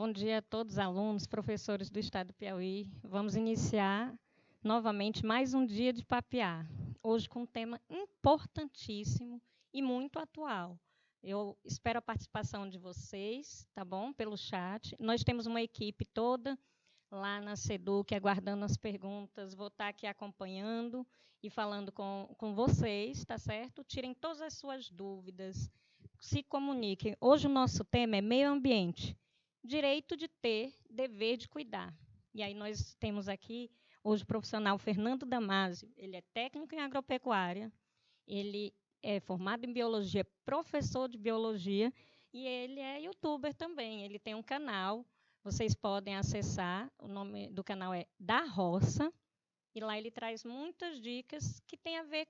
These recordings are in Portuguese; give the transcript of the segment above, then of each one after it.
Bom dia a todos os alunos, professores do Estado do Piauí. Vamos iniciar novamente mais um dia de papear, hoje com um tema importantíssimo e muito atual. Eu espero a participação de vocês, tá bom? Pelo chat. Nós temos uma equipe toda lá na SEDUC aguardando as perguntas. Vou estar aqui acompanhando e falando com vocês, tá certo? Tirem todas as suas dúvidas, se comuniquem. Hoje o nosso tema é meio ambiente. Direito de ter, dever de cuidar. E aí nós temos aqui hoje o profissional Fernando Damasio. Ele é técnico em agropecuária, ele é formado em biologia, professor de biologia, e ele é youtuber também. Ele tem um canal, vocês podem acessar, o nome do canal é Da Roça, e lá ele traz muitas dicas que têm a ver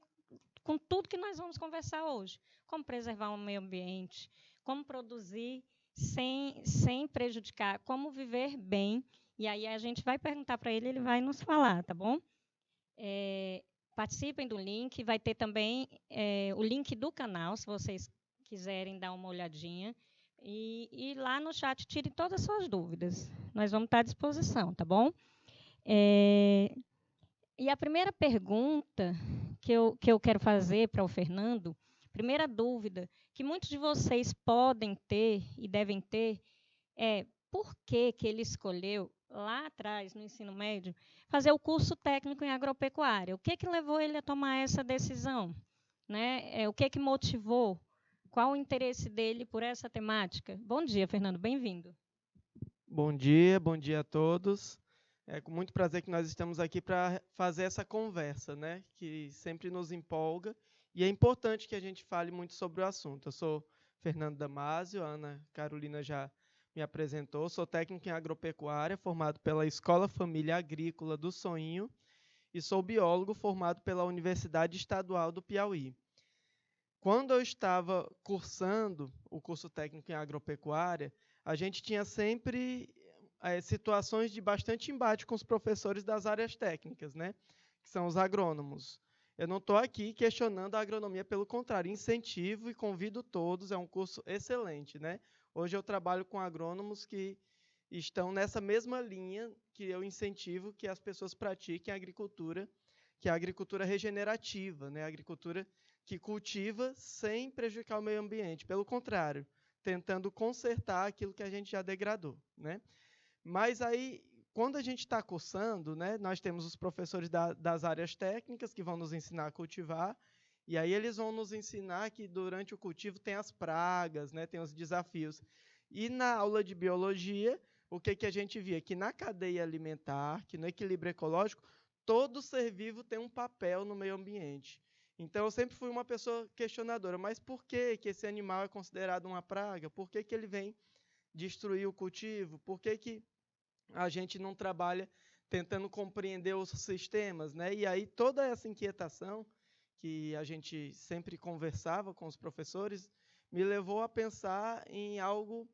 com tudo que nós vamos conversar hoje. Como preservar o meio ambiente, como produzir sem prejudicar, como viver bem. E aí a gente vai perguntar para ele, ele vai nos falar, tá bom? Participem do link, vai ter também o link do canal, se vocês quiserem dar uma olhadinha. E lá no chat tirem todas as suas dúvidas. Nós vamos estar à disposição, tá bom? E a primeira pergunta que eu quero fazer para o Fernando, primeira dúvida que muitos de vocês podem ter e devem ter é por que ele escolheu, lá atrás, no ensino médio, fazer o curso técnico em agropecuária? O que levou ele a tomar essa decisão? Né? O que motivou? Qual o interesse dele por essa temática? Bom dia, Fernando, bem-vindo. Bom dia a todos. É com muito prazer que nós estamos aqui para fazer essa conversa, né, que sempre nos empolga, e é importante que a gente fale muito sobre o assunto. Eu sou Fernando Damasio, a Ana Carolina já me apresentou, sou técnico em agropecuária, formado pela Escola Família Agrícola do Soinho, e sou biólogo formado pela Universidade Estadual do Piauí. Quando eu estava cursando o curso técnico em agropecuária, a gente tinha sempre situações de bastante embate com os professores das áreas técnicas, né? Que são os agrônomos. Eu não estou aqui questionando a agronomia, pelo contrário, incentivo e convido todos, é um curso excelente, né? Hoje eu trabalho com agrônomos que estão nessa mesma linha que eu incentivo que as pessoas pratiquem a agricultura, que é a agricultura regenerativa, né? A agricultura que cultiva sem prejudicar o meio ambiente, pelo contrário, tentando consertar aquilo que a gente já degradou, né? Mas aí, quando a gente está cursando, né, nós temos os professores das áreas técnicas que vão nos ensinar a cultivar, e aí eles vão nos ensinar que durante o cultivo tem as pragas, né, tem os desafios. E na aula de biologia, o que a gente via? Que na cadeia alimentar, que no equilíbrio ecológico, todo ser vivo tem um papel no meio ambiente. Então, eu sempre fui uma pessoa questionadora, mas por que esse animal é considerado uma praga? Por que ele vem destruir o cultivo? Por que a gente não trabalha tentando compreender os sistemas, né? E aí toda essa inquietação que a gente sempre conversava com os professores me levou a pensar em algo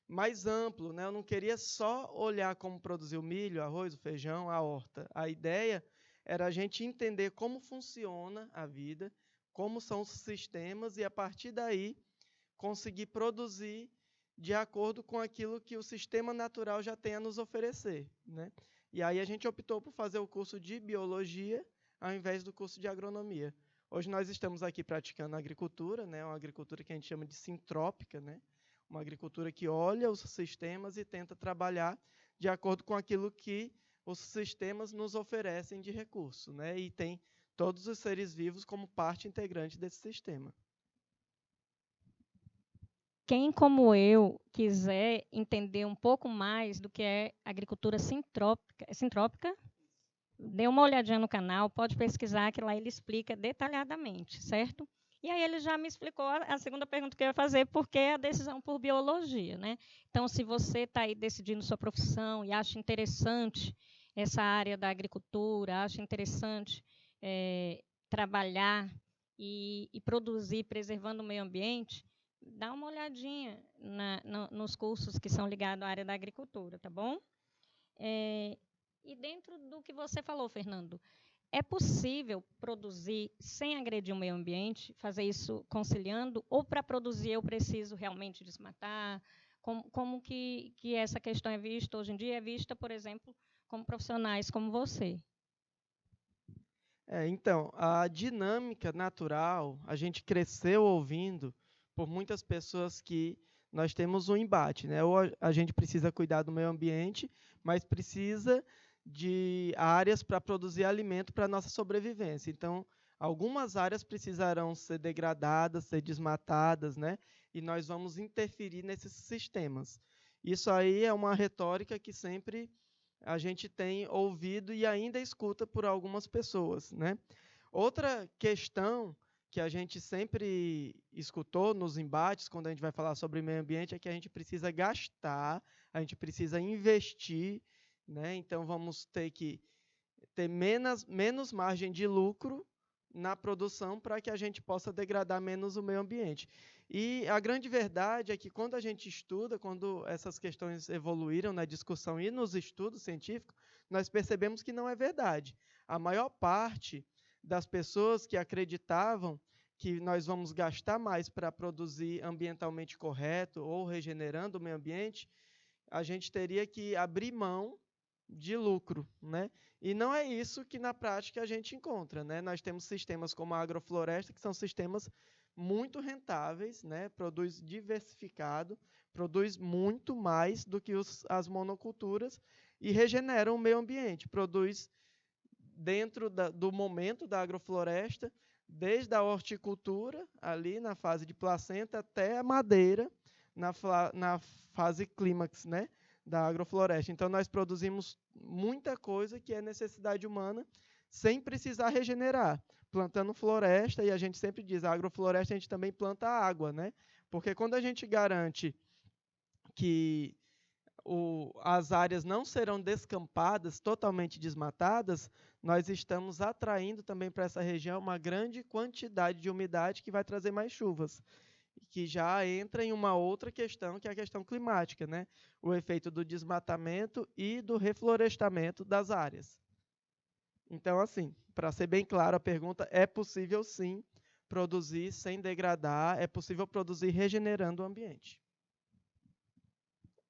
mais amplo, né? Eu não queria só olhar como produzir o milho, arroz, o feijão, a horta. A ideia era a gente entender como funciona a vida, como são os sistemas e, a partir daí, conseguir produzir de acordo com aquilo que o sistema natural já tem a nos oferecer, né? E aí a gente optou por fazer o curso de biologia ao invés do curso de agronomia. Hoje nós estamos aqui praticando agricultura, né? Uma agricultura que a gente chama de sintrópica, né? Uma agricultura que olha os sistemas e tenta trabalhar de acordo com aquilo que os sistemas nos oferecem de recurso, né? E tem todos os seres vivos como parte integrante desse sistema. Quem, como eu, quiser entender um pouco mais do que é agricultura sintrópica, dê uma olhadinha no canal, pode pesquisar, que lá ele explica detalhadamente, certo? E aí ele já me explicou a segunda pergunta que eu ia fazer, por que a decisão por biologia, né? Então, se você está aí decidindo sua profissão e acha interessante essa área da agricultura, acha interessante trabalhar e produzir preservando o meio ambiente, dá uma olhadinha nos cursos que são ligados à área da agricultura, tá bom? E dentro do que você falou, Fernando, é possível produzir sem agredir o meio ambiente, fazer isso conciliando, ou para produzir eu preciso realmente desmatar, Como que essa questão é vista hoje em dia? É vista, por exemplo, como profissionais como você. Então, a dinâmica natural, a gente cresceu ouvindo por muitas pessoas que nós temos um embate, né? Ou a gente precisa cuidar do meio ambiente, mas precisa de áreas para produzir alimento para a nossa sobrevivência. Então, algumas áreas precisarão ser degradadas, ser desmatadas, né? E nós vamos interferir nesses sistemas. Isso aí é uma retórica que sempre a gente tem ouvido e ainda escuta por algumas pessoas, né? Outra questão que a gente sempre escutou nos embates, quando a gente vai falar sobre meio ambiente, é que a gente precisa gastar, a gente precisa investir, né? Então vamos ter que ter menos margem de lucro na produção para que a gente possa degradar menos o meio ambiente. E a grande verdade é que quando a gente estuda, quando essas questões evoluíram na discussão e nos estudos científicos, nós percebemos que não é verdade. A maior parte das pessoas que acreditavam que nós vamos gastar mais para produzir ambientalmente correto ou regenerando o meio ambiente, a gente teria que abrir mão de lucro, né? E não é isso que na prática a gente encontra, né? Nós temos sistemas como a agrofloresta, que são sistemas muito rentáveis, né? Produz diversificado, produz muito mais do que as monoculturas e regeneram o meio ambiente, produz dentro do momento da agrofloresta, desde a horticultura, ali na fase de placenta, até a madeira, na fase clímax, né, da agrofloresta. Então, nós produzimos muita coisa que é necessidade humana, sem precisar regenerar. Plantando floresta, e a gente sempre diz, a agrofloresta a gente também planta água, né? Porque quando a gente garante que as áreas não serão descampadas, totalmente desmatadas, nós estamos atraindo também para essa região uma grande quantidade de umidade que vai trazer mais chuvas, que já entra em uma outra questão, que é a questão climática, né? O efeito do desmatamento e do reflorestamento das áreas. Então, assim, para ser bem claro a pergunta, é possível sim produzir sem degradar, é possível produzir regenerando o ambiente.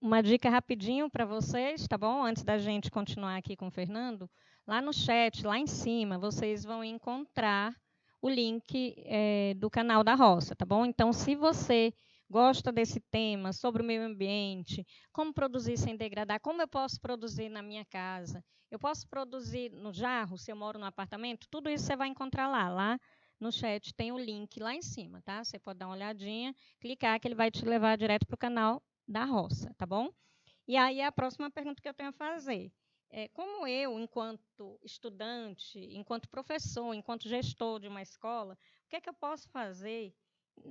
Uma dica rapidinho para vocês, tá bom? Antes da gente continuar aqui com o Fernando, lá no chat, lá em cima, vocês vão encontrar o link do canal da Roça, tá bom? Então, se você gosta desse tema sobre o meio ambiente, como produzir sem degradar, como eu posso produzir na minha casa, eu posso produzir no jarro, se eu moro no apartamento, tudo isso você vai encontrar lá. Lá no chat tem o link lá em cima, tá? Você pode dar uma olhadinha, clicar que ele vai te levar direto para o canal da Roça, tá bom? E aí a próxima pergunta que eu tenho a fazer é como eu, enquanto estudante, enquanto professor, enquanto gestor de uma escola, o que é que eu posso fazer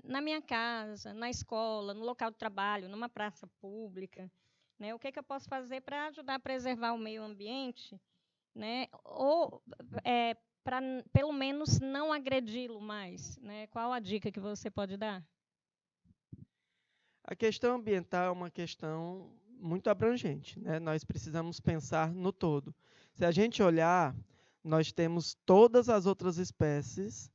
na minha casa, na escola, no local de trabalho, numa praça pública, né? O que é que eu posso fazer para ajudar a preservar o meio ambiente, né? Ou para pelo menos não agredi-lo mais, né? Qual a dica que você pode dar? A questão ambiental é uma questão muito abrangente, né? Nós precisamos pensar no todo. Se a gente olhar, nós temos todas as outras espécies,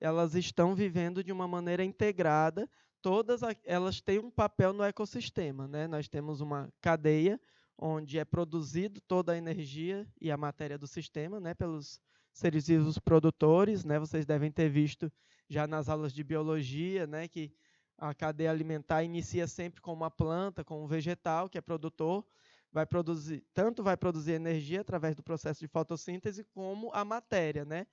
elas estão vivendo de uma maneira integrada, todas elas têm um papel no ecossistema, né? Nós temos uma cadeia onde é produzido toda a energia e a matéria do sistema, né, pelos seres vivos produtores, né? Vocês devem ter visto já nas aulas de biologia, né, que a cadeia alimentar inicia sempre com uma planta, com um vegetal que é produtor, tanto vai produzir energia através do processo de fotossíntese, como a matéria, né?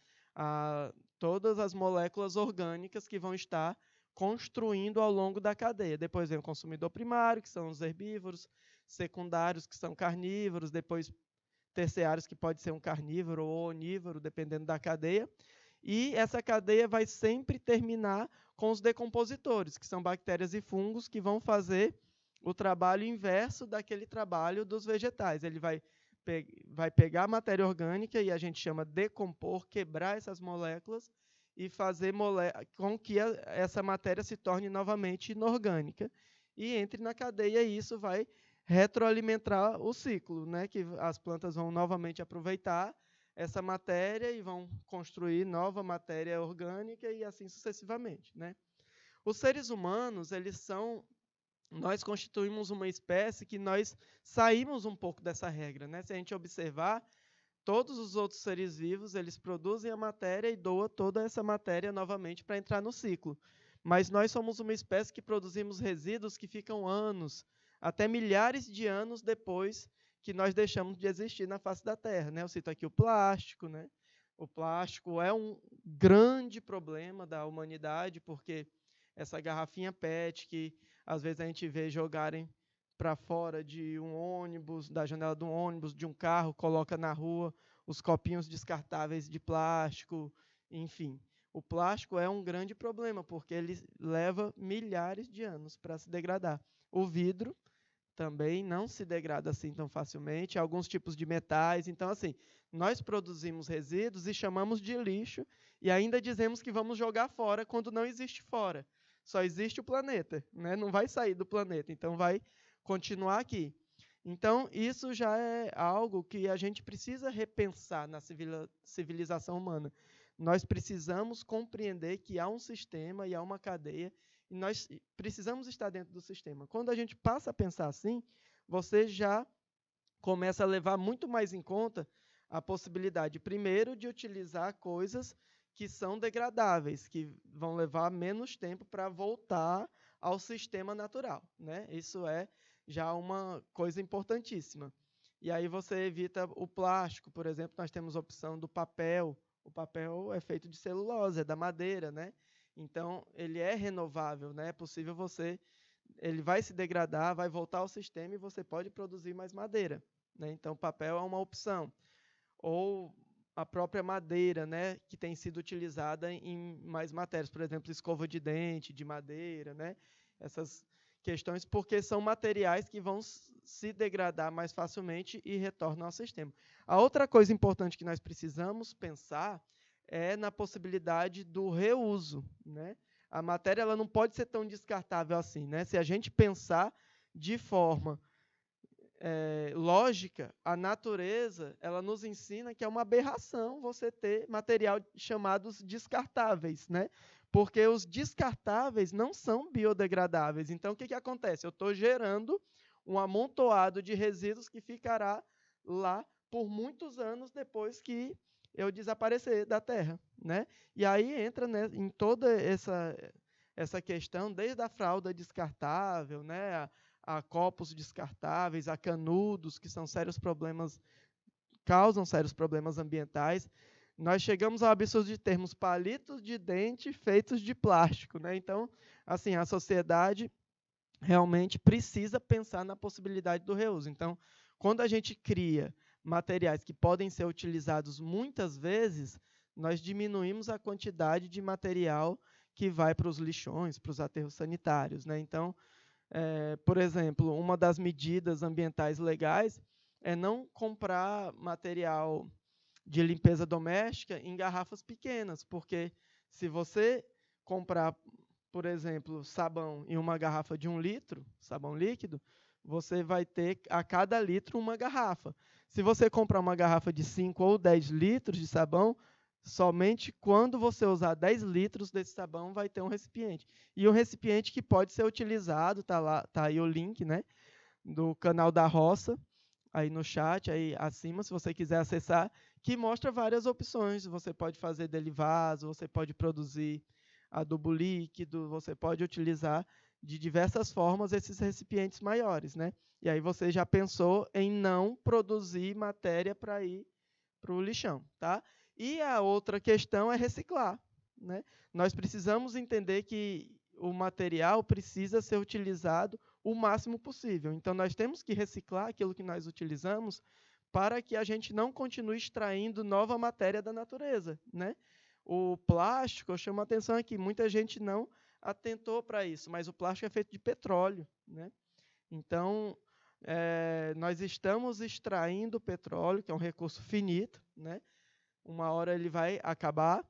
Todas as moléculas orgânicas que vão estar construindo ao longo da cadeia. Depois vem o consumidor primário, que são os herbívoros, secundários, que são carnívoros, depois terciários, que pode ser um carnívoro ou onívoro, dependendo da cadeia. E essa cadeia vai sempre terminar com os decompositores, que são bactérias e fungos que vão fazer o trabalho inverso daquele trabalho dos vegetais. Ele vai pegar a matéria orgânica, e a gente chama decompor, quebrar essas moléculas e fazer com que essa matéria se torne novamente inorgânica e entre na cadeia, e isso vai retroalimentar o ciclo, né? Que as plantas vão novamente aproveitar essa matéria e vão construir nova matéria orgânica e assim sucessivamente, né? Os seres humanos, eles são nós constituímos uma espécie que nós saímos um pouco dessa regra, né? Se a gente observar, todos os outros seres vivos, eles produzem a matéria e doam toda essa matéria novamente para entrar no ciclo. Mas nós somos uma espécie que produzimos resíduos que ficam anos, até milhares de anos depois que nós deixamos de existir na face da Terra, né? Eu cito aqui o plástico, né? O plástico é um grande problema da humanidade, porque essa garrafinha PET que às vezes a gente vê jogarem para fora de um ônibus, da janela de um ônibus, de um carro, coloca na rua os copinhos descartáveis de plástico, enfim. O plástico é um grande problema, porque ele leva milhares de anos para se degradar. O vidro também não se degrada assim tão facilmente, alguns tipos de metais. Então, assim, nós produzimos resíduos e chamamos de lixo e ainda dizemos que vamos jogar fora quando não existe fora. Só existe o planeta, né? Não vai sair do planeta, então vai continuar aqui. Então, isso já é algo que a gente precisa repensar na civilização humana. Nós precisamos compreender que há um sistema e há uma cadeia, e nós precisamos estar dentro do sistema. Quando a gente passa a pensar assim, você já começa a levar muito mais em conta a possibilidade, primeiro, de utilizar coisas que são degradáveis, que vão levar menos tempo para voltar ao sistema natural, né? Isso é já uma coisa importantíssima. E aí você evita o plástico, por exemplo, nós temos a opção do papel. O papel é feito de celulose, é da madeira, né? Então, ele é renovável, né? É possível ele vai se degradar, vai voltar ao sistema e você pode produzir mais madeira, né? Então, o papel é uma opção. Ou a própria madeira, né, que tem sido utilizada em mais matérias, por exemplo, escova de dente de madeira, né? Essas questões, porque são materiais que vão se degradar mais facilmente e retornam ao sistema. A outra coisa importante que nós precisamos pensar é na possibilidade do reuso, né? A matéria ela não pode ser tão descartável assim, né? Se a gente pensar de forma lógica, a natureza ela nos ensina que é uma aberração você ter material chamados descartáveis, né? Porque os descartáveis não são biodegradáveis. Então, o que acontece? Eu estou gerando um amontoado de resíduos que ficará lá por muitos anos depois que eu desaparecer da Terra, né? E aí entra, né, em toda essa questão, desde a fralda descartável, né, a copos descartáveis, a canudos, que são sérios problemas, causam sérios problemas ambientais. Nós chegamos ao absurdo de termos palitos de dente feitos de plástico, né? Então, assim, a sociedade realmente precisa pensar na possibilidade do reuso. Então, quando a gente cria materiais que podem ser utilizados muitas vezes, nós diminuímos a quantidade de material que vai para os lixões, para os aterros sanitários, né? Então, por exemplo, uma das medidas ambientais legais é não comprar material de limpeza doméstica em garrafas pequenas, porque se você comprar, por exemplo, sabão em uma garrafa de 1 litro, sabão líquido, você vai ter a cada litro uma garrafa. Se você comprar uma garrafa de 5 ou 10 litros de sabão, somente quando você usar 10 litros desse sabão vai ter um recipiente. E um recipiente que pode ser utilizado, tá aí o link, né, do canal da Roça, aí no chat, aí acima, se você quiser acessar, que mostra várias opções. Você pode fazer dele vaso, você pode produzir adubo líquido, você pode utilizar de diversas formas esses recipientes maiores, né? E aí você já pensou em não produzir matéria para ir para o lixão, tá? E a outra questão é reciclar, né? Nós precisamos entender que o material precisa ser utilizado o máximo possível. Então, nós temos que reciclar aquilo que nós utilizamos para que a gente não continue extraindo nova matéria da natureza, né? O plástico, eu chamo a atenção aqui, muita gente não atentou para isso, mas o plástico é feito de petróleo, né? Então, nós estamos extraindo petróleo, que é um recurso finito, né? Uma hora ele vai acabar,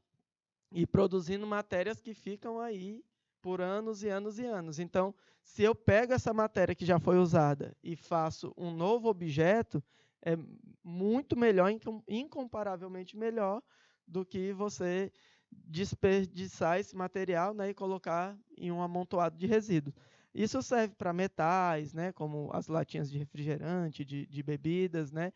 e produzindo matérias que ficam aí por anos e anos e anos. Então, se eu pego essa matéria que já foi usada e faço um novo objeto, é muito melhor, incomparavelmente melhor, do que você desperdiçar esse material, né, e colocar em um amontoado de resíduos. Isso serve para metais, né, como as latinhas de refrigerante, de bebidas, né?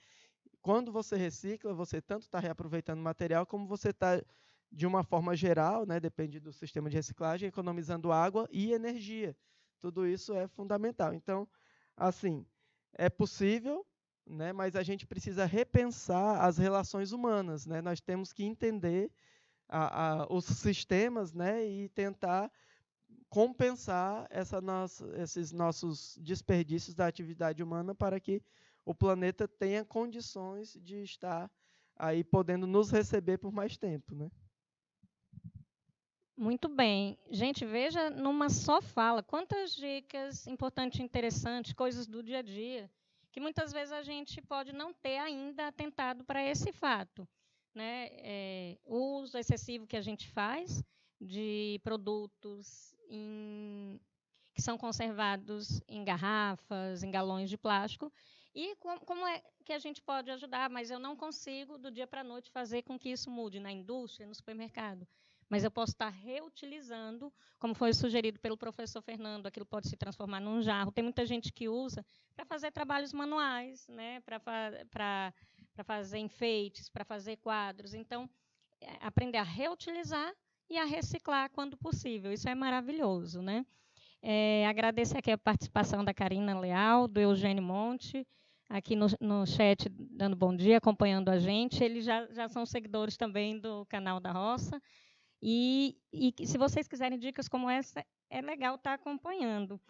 Quando você recicla, você tanto está reaproveitando material, como você está, de uma forma geral, né, depende do sistema de reciclagem, economizando água e energia. Tudo isso é fundamental. Então, assim, é possível, né, mas a gente precisa repensar as relações humanas, né? Nós temos que entender os sistemas, né, e tentar compensar esses nossos desperdícios da atividade humana para que o planeta tenha condições de estar aí podendo nos receber por mais tempo, né? Muito bem. Gente, veja numa só fala quantas dicas importantes e interessantes, coisas do dia a dia, que muitas vezes a gente pode não ter ainda atentado para esse fato, né? O uso excessivo que a gente faz de produtos que são conservados em garrafas, em galões de plástico, e como é que a gente pode ajudar, mas eu não consigo, do dia para a noite, fazer com que isso mude na indústria, no supermercado. Mas eu posso estar reutilizando, como foi sugerido pelo professor Fernando, aquilo pode se transformar num jarro. Tem muita gente que usa para fazer trabalhos manuais, né? Para fazer enfeites, para fazer quadros. Então, aprender a reutilizar e a reciclar quando possível. Isso é maravilhoso, né? Agradecer aqui a participação da Karina Leal, do Eugênio Monte, aqui no chat, dando bom dia, acompanhando a gente. Eles já são seguidores também do canal da Roça. E se vocês quiserem dicas como essa, é legal estar acompanhando.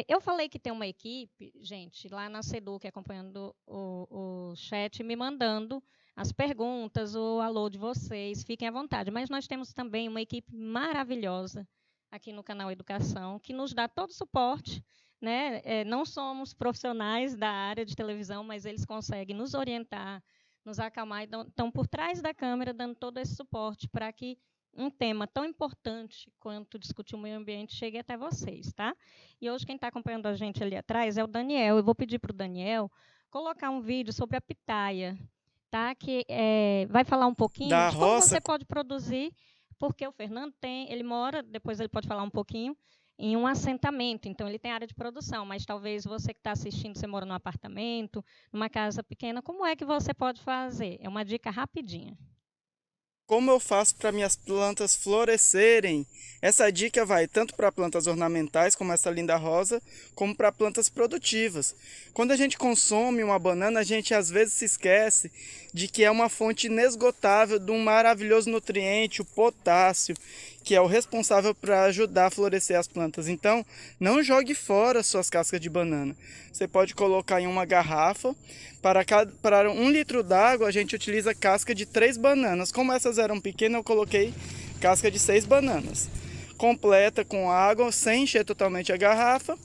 Eu falei que tem uma equipe, gente, lá na SEDUC, acompanhando o chat, me mandando as perguntas, o alô de vocês, fiquem à vontade. Mas nós temos também uma equipe maravilhosa aqui no canal Educação, que nos dá todo o suporte, né? Não somos profissionais da área de televisão, mas eles conseguem nos orientar, nos acalmar, e estão por trás da câmera dando todo esse suporte para que um tema tão importante quanto discutir o meio ambiente chegue até vocês, tá? E hoje quem está acompanhando a gente ali atrás é o Daniel. Eu vou pedir para o Daniel colocar um vídeo sobre a pitaia, tá? Que vai falar um pouquinho Da de como roça. você pode produzir, porque o Fernando ele mora, depois ele pode falar um pouquinho, em um assentamento, então ele tem área de produção, mas talvez você que está assistindo, você mora num apartamento, numa casa pequena, como é que você pode fazer? É uma dica rapidinha. Como eu faço para minhas plantas florescerem? Essa dica vai tanto para plantas ornamentais, como essa linda rosa, como para plantas produtivas. Quando a gente consome uma banana, a gente às vezes se esquece de que é uma fonte inesgotável de um maravilhoso nutriente, o potássio, que é o responsável para ajudar a florescer as plantas. Então, não jogue fora suas cascas de banana. Você pode colocar em uma garrafa. Para 1 litro d'água, a gente utiliza casca de 3 bananas. Como essas eram pequenas, eu coloquei casca de 6 bananas. Completa com água, sem encher totalmente a garrafa.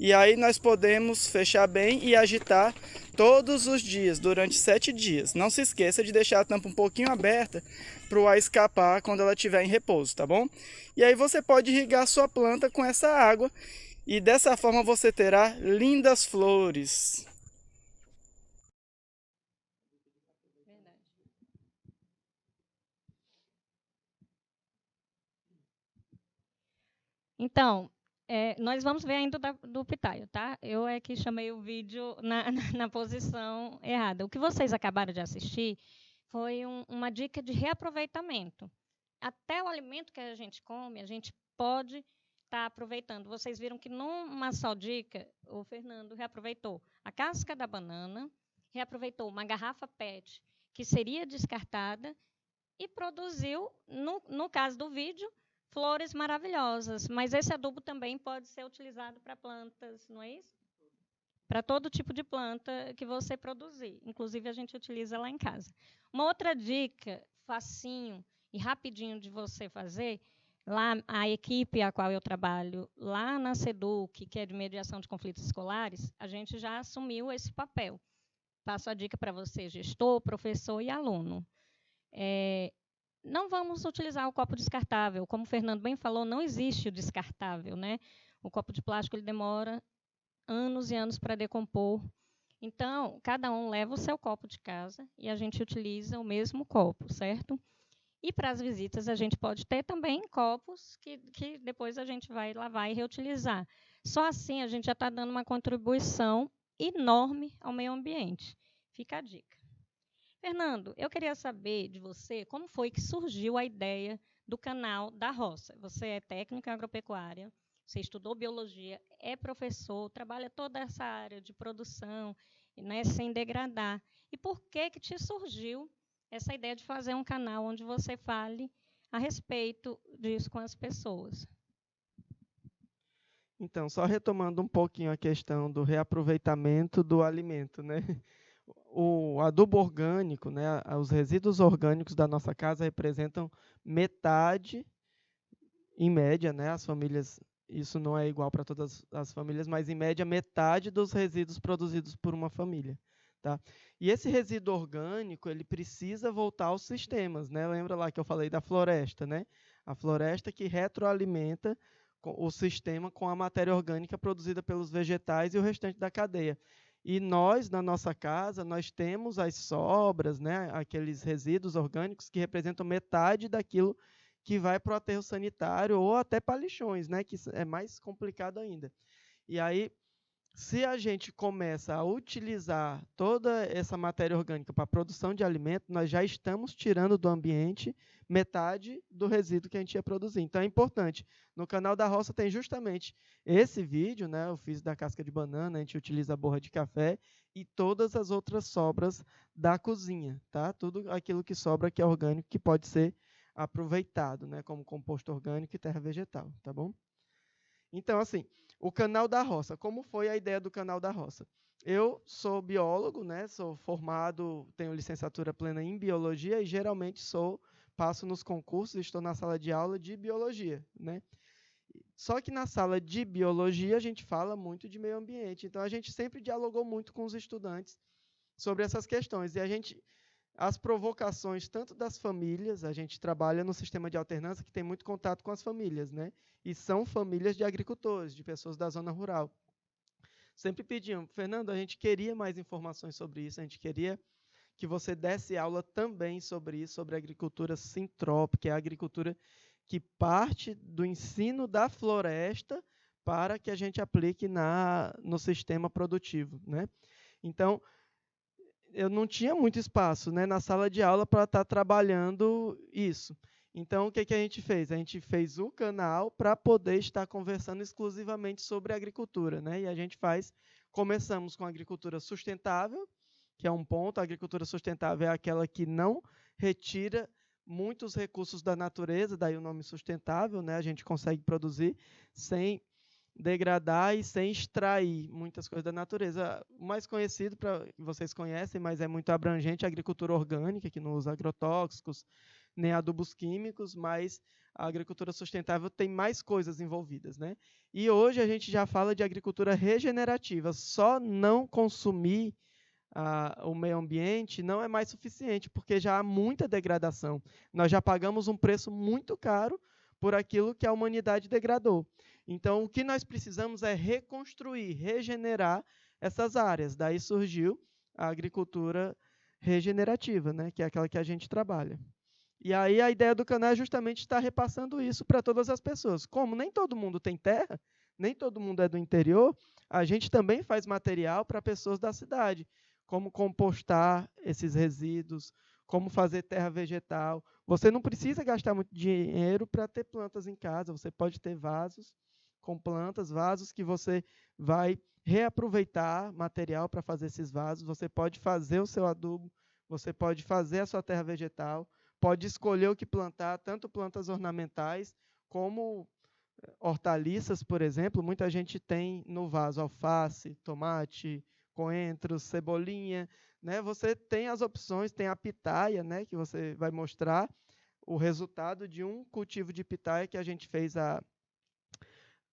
E aí nós podemos fechar bem e agitar todos os dias, durante 7 dias. Não se esqueça de deixar a tampa um pouquinho aberta para o ar escapar quando ela estiver em repouso, tá bom? E aí você pode irrigar a sua planta com essa água e dessa forma você terá lindas flores. Então, nós vamos ver ainda do pitaio, tá? Eu é que chamei o vídeo na posição errada. O que vocês acabaram de assistir foi uma dica de reaproveitamento. Até o alimento que a gente come, a gente pode estar aproveitando. Vocês viram que numa só dica, o Fernando reaproveitou a casca da banana, reaproveitou uma garrafa PET que seria descartada e produziu, no caso do vídeo, flores maravilhosas. Mas esse adubo também pode ser utilizado para plantas, não é isso? Para todo tipo de planta que você produzir. Inclusive, a gente utiliza lá em casa. Uma outra dica, facinho e rapidinho de você fazer, lá a equipe a qual eu trabalho, lá na SEDUC, que é de mediação de conflitos escolares, a gente já assumiu esse papel. Passo a dica para você, gestor, professor e aluno. Não vamos utilizar o copo descartável. Como o Fernando bem falou, não existe o descartável, né? O copo de plástico ele demora anos e anos para decompor. Então, cada um leva o seu copo de casa e a gente utiliza o mesmo copo, certo? E para as visitas, a gente pode ter também copos que depois a gente vai lavar e reutilizar. Só assim a gente já está dando uma contribuição enorme ao meio ambiente. Fica a dica. Fernando, eu queria saber de você como foi que surgiu a ideia do canal da roça. Você é técnico em agropecuária, você estudou biologia, é professor, trabalha toda essa área de produção, né, sem degradar. E por que te surgiu essa ideia de fazer um canal onde você fale a respeito disso com as pessoas? Então, só retomando um pouquinho a questão do reaproveitamento do alimento, né? O adubo orgânico, né, os resíduos orgânicos da nossa casa representam metade, em média, né, as famílias, isso não é igual para todas as famílias, mas em média metade dos resíduos produzidos por uma família. Tá? E esse resíduo orgânico, ele precisa voltar aos sistemas, né? Lembra lá que eu falei da floresta, né? A floresta que retroalimenta o sistema com a matéria orgânica produzida pelos vegetais e o restante da cadeia. E nós, na nossa casa, nós temos as sobras, né? Aqueles resíduos orgânicos que representam metade daquilo que vai para o aterro sanitário ou até para lixões, né? Que é mais complicado ainda. E aí, se a gente começa a utilizar toda essa matéria orgânica para a produção de alimento, nós já estamos tirando do ambiente metade do resíduo que a gente ia produzir. Então, é importante. No canal da roça tem justamente esse vídeo, né? Eu fiz da casca de banana, a gente utiliza a borra de café e todas as outras sobras da cozinha, tá? Tudo aquilo que sobra que é orgânico, que pode ser aproveitado, né? Como composto orgânico e terra vegetal, tá bom? Então, assim, o canal da roça. Como foi a ideia do canal da roça? Eu sou biólogo, né? Sou formado, tenho licenciatura plena em biologia e geralmente passo nos concursos, estou na sala de aula de biologia, né? Só que na sala de biologia a gente fala muito de meio ambiente, então a gente sempre dialogou muito com os estudantes sobre essas questões e as provocações tanto das famílias, a gente trabalha no sistema de alternância que tem muito contato com as famílias, né? E são famílias de agricultores, de pessoas da zona rural. Sempre pediam, Fernando, a gente queria mais informações sobre isso, a gente queria que você desse aula também sobre isso, sobre a agricultura sintrópica, que é a agricultura que parte do ensino da floresta para que a gente aplique no sistema produtivo, né? Então, eu não tinha muito espaço, né, na sala de aula para estar trabalhando isso. Então, o que a gente fez? A gente fez o canal para poder estar conversando exclusivamente sobre agricultura, né? E a gente começamos com a agricultura sustentável, que é um ponto. A agricultura sustentável é aquela que não retira muitos recursos da natureza, daí o nome sustentável, né? A gente consegue produzir sem degradar e sem extrair muitas coisas da natureza. O mais conhecido, vocês conhecem, mas é muito abrangente, a agricultura orgânica, que não usa agrotóxicos, nem adubos químicos, mas a agricultura sustentável tem mais coisas envolvidas, né? E hoje a gente já fala de agricultura regenerativa. Só não consumir o meio ambiente não é mais suficiente, porque já há muita degradação. Nós já pagamos um preço muito caro por aquilo que a humanidade degradou. Então, o que nós precisamos é reconstruir, regenerar essas áreas. Daí surgiu a agricultura regenerativa, né, que é aquela que a gente trabalha. E aí a ideia do canal é justamente estar repassando isso para todas as pessoas. Como nem todo mundo tem terra, nem todo mundo é do interior, a gente também faz material para pessoas da cidade, como compostar esses resíduos, como fazer terra vegetal. Você não precisa gastar muito dinheiro para ter plantas em casa, você pode ter vasos com plantas, vasos que você vai reaproveitar material para fazer esses vasos, você pode fazer o seu adubo, você pode fazer a sua terra vegetal, pode escolher o que plantar, tanto plantas ornamentais como hortaliças, por exemplo. Muita gente tem no vaso alface, tomate, coentro, cebolinha, né? Você tem as opções, tem a pitaia, né, que você vai mostrar o resultado de um cultivo de pitaia que a gente fez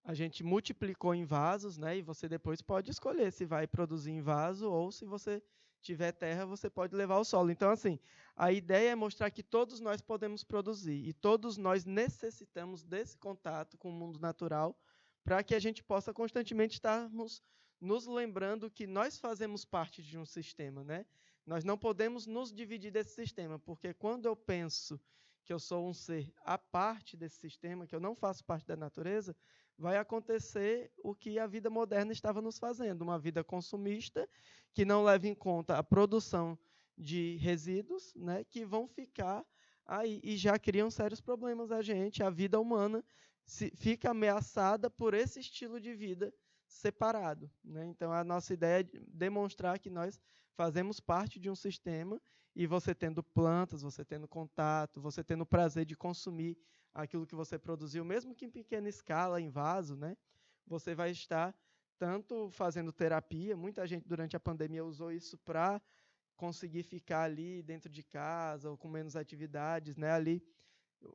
a gente multiplicou em vasos, né? E você depois pode escolher se vai produzir em vaso ou se você tiver terra, você pode levar ao solo. Então, assim, a ideia é mostrar que todos nós podemos produzir e todos nós necessitamos desse contato com o mundo natural para que a gente possa constantemente estarmos nos lembrando que nós fazemos parte de um sistema, né? Nós não podemos nos dividir desse sistema, porque quando eu penso que eu sou um ser à parte desse sistema, que eu não faço parte da natureza, vai acontecer o que a vida moderna estava nos fazendo, uma vida consumista, que não leva em conta a produção de resíduos, né, que vão ficar aí e já criam sérios problemas a gente. A vida humana fica ameaçada por esse estilo de vida separado, né? Então, a nossa ideia é demonstrar que nós fazemos parte de um sistema, e você tendo plantas, você tendo contato, você tendo o prazer de consumir aquilo que você produziu, mesmo que em pequena escala, em vaso, né? Você vai estar tanto fazendo terapia, muita gente durante a pandemia usou isso para conseguir ficar ali dentro de casa ou com menos atividades, né? Ali